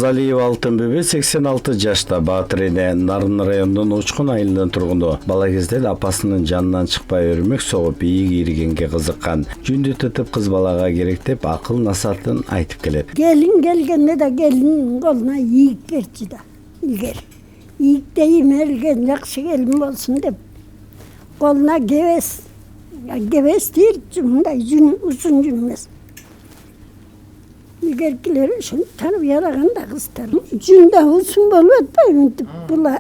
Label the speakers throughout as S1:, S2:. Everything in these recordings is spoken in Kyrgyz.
S1: Мырзалиева Алтынбөбө 86 жашта. Баатыр эне Нарын районунун Учкун айылынын тургуну. Бала кезде апасынын жанынан чыкпай өрмөк согуп ийик ийригенге кызыккан. Жүндү тытып кыз балага керек деп акыл насаатын айтып келет.
S2: Gelin gelgende de gelin koluna yiyik gerçi de ilgeri. Yiyik deyim elgen yakşı gelin olsun de koluna geves. Ya geves değil cümle uzun cümlesi. Ilgerikileri şimdi tanıp yarağın da kızlarım. Cünde olsun bolu etmeyim bula.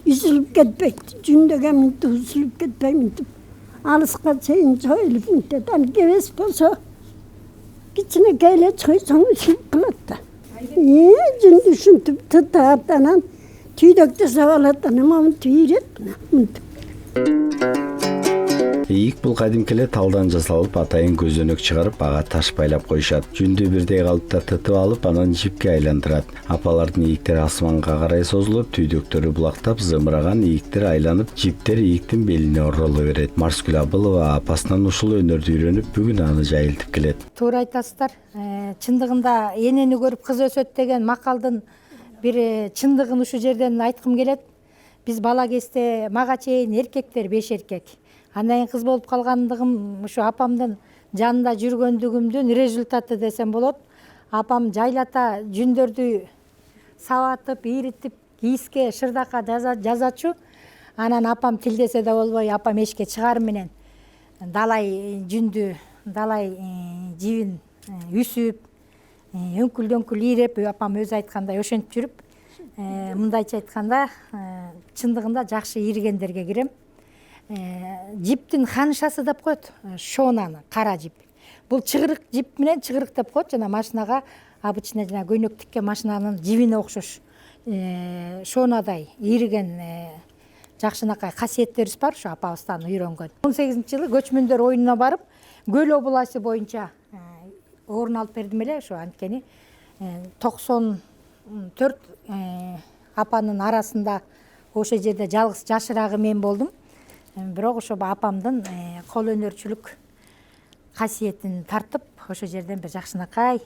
S2: Üzülüp gitmekti. Cünde geminti üzülüp gitmeyim. Alışka çayın çoğuluk müddetten geves olsa. Gitine geyle çıkıyorsan üzülüp kılattı. İyi cün düşüntüp tıtağıttanan tüy döktü savalattanım ama tüy üretmene.
S1: Ийик бул кадимки эле талдан жасалып, атайын көзөнөк чыгарып, ага таш байлап коюшат. Жүндү бирдей калыпта тытып алып, анан жипке айландырат. Апалардын ийиктери асманга карай созулуп, түйдөктөрү булактап, зымыраган ийиктер айланып, жиптер ийиктин белине ороло берет. Марскүл Абылова апасынан ушул өнөрдү үйрөнүп, бүгүн аны жайылтып келет.
S3: Туура айтасыздар. Чындыгында энени көрүп кыз өсөт деген макалдын бир чындыгын ушул жерден айткым келет. Биз бала кезде мага чейин эркектер 5 эркек. Андан кийин кыз болуп калгандыгым ушу апамдын жанында жүргөндүгүмдүн результаты десем болот. Апам жайлата жүндөрдү сабатып, ийритип, кийиске, шырдакка жазачу. Анан апам тилдесе да болбой, апам эшикке чыгар менен далай жүндү, далай жибин үсүп, өңкүл ийреп, апам өзү айткандай ошентип жүрүп, мындайча айтканда, чындыгында жакшы ийригендерге кирем. Жиптин ханышасы деп коет, шонаны, кара жип. Бул чыгырык жип менен чыгырык деп коет, жана машинага обычно жана көйнөк тиккен машинанын жибине окшош шонадай ийриген жакшынакай касиеттерибиз бар, ушу апабыздан үйрөнгөн. 18-жылы көчмөндөр оюнуна барып, Көл областы боюнча орун алып бердим эле, ошо анткени 94 апанын арасында ошол жерде жалгыз жашырагы мен болдум. Бирок ошо апамдын кол өнөрчүлүк касиетин тартып, ошол жерден бир жакшынакай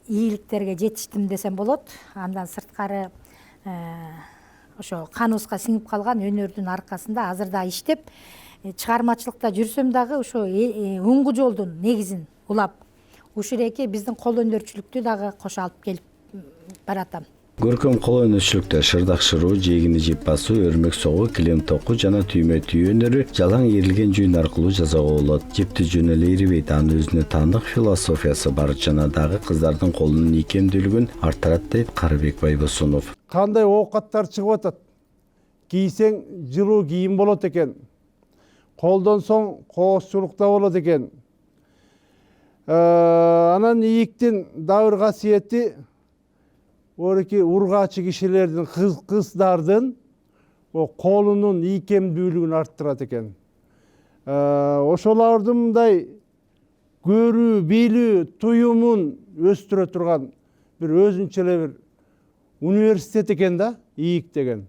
S3: ийгиликтерге жетиштим десем болот. Андан сырткары ошо каныбызга сиңип калган өнөрдүн аркасында азырда иштеп, чыгармачылыкта жүрсөм дагы ошо оңгу жолдун негизин улап, ушул эки биздин кол өнөрчүлүктү дагы кошо алып келип баратам.
S1: Көркөм кол өнөрчүлүктө шырдак шыруу, жегини жип басуу, өрмөк согуу, килем току жана түймө түйүү өнөрү жалаң ийрилген жүн аркылуу жасоого болот. Жипти жөн эле ийрибейт, анын өзүнө таандык философиясы бар, жана дагы кыздардын колунун ийкемдүүлүгүн арттырат дейт Карыбек Байбосунов.
S4: Кандай оокаттар чыгып атат? Кийсең жылуу кийим болот экен. Колдон соң коосчулукта болот экен. Анан ийиктин дагы бир касиети орки ургачы кишилердин, кыздардын колунун ийкемдүүлүгүн арттырат экен. Ошолордун мындай көрүү, билүү, туюмун өстүрө турган бир өзүнчө эле бир университет экен да, ийик деген.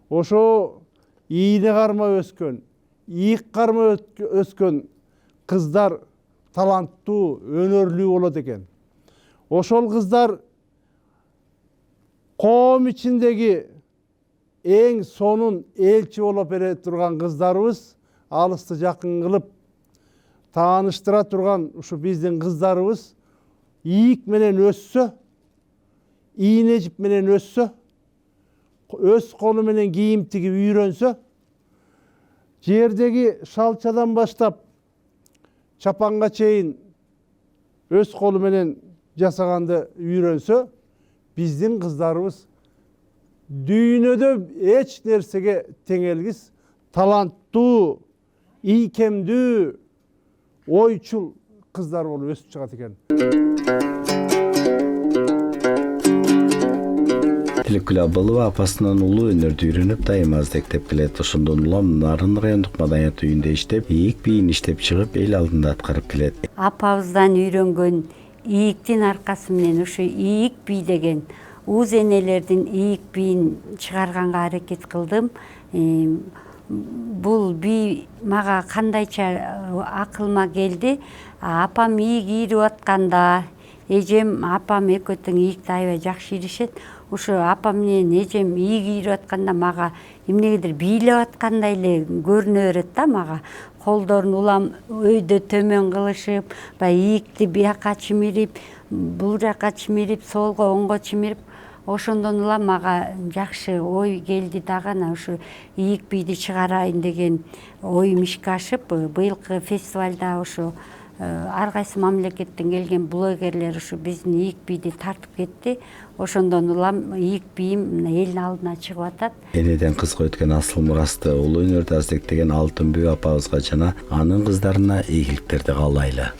S4: Ошо ийине кармай өскөн, ийик кармай өскөн кыздар таланттуу, өнөрлүү болот экен. Ошол кыздар коом ичиндеги эң сонун элчи болуп бере турган кыздарыбыз, алысты жакын кылып тааныштыра турган ушу биздин кыздарыбыз ийик менен өссө, ийне жип менен өссө, өз колу менен кийим тигип үйрөнсө, жердеги шалчадан баштап чапанга чейин өз колу менен жасаганды үйрөнсө, биздин кыздарыбыз дүйнөдө эч нерсеге теңелгис таланттуу, ийкемдүү, ойчул кыздар болуп өсүп чыгат экен.
S1: Тилекүл Абылова апасынан улуу өнөрдү үйрөнүп, дайыма издектеп келет. Ошондон улам Нарын райондук маданият үйүндө иштеп, ийик бийин иштеп чыгып, эл алдында аткарып келет.
S5: Апабыздан үйрөнгөн ийиктин аркасы менен ушу ийик бий деген уз энелердин ийик бийин чыгарганга аракет кылдым. Бул бий мага кандайча акылыма келди. Апам ийик ийрип атканда эжем апам экөө тең ийикти аябай жакшы ийришет. Ушу апам менен эжем ийик ийрип атканда мага эмнегедир бийлеп аткандай эле көрүнө берет да мага. Колдорун улам өйдө төмөн кылышып, баягы ийикти бияка чимирип, бул жака чимирип, солго оңго чимирип, ошондон улам мага жакшы ой келди дагы анан ушу ийик бийди чыгарайын деген оюм ишке ашып, быйылкы фестивалда ушу ар кайсы мамлекеттен келген блогерлер ушу биздин ийик бийди тартып кетти. Ошондон улам ийик бийим элдин алдына чыгып атат.
S1: Энеден кызга өткөн асыл мурасты улуу өнөрдө аздектеген Алтынбү апабызга жана анын кыздарына ийгиликтерди каалайлы.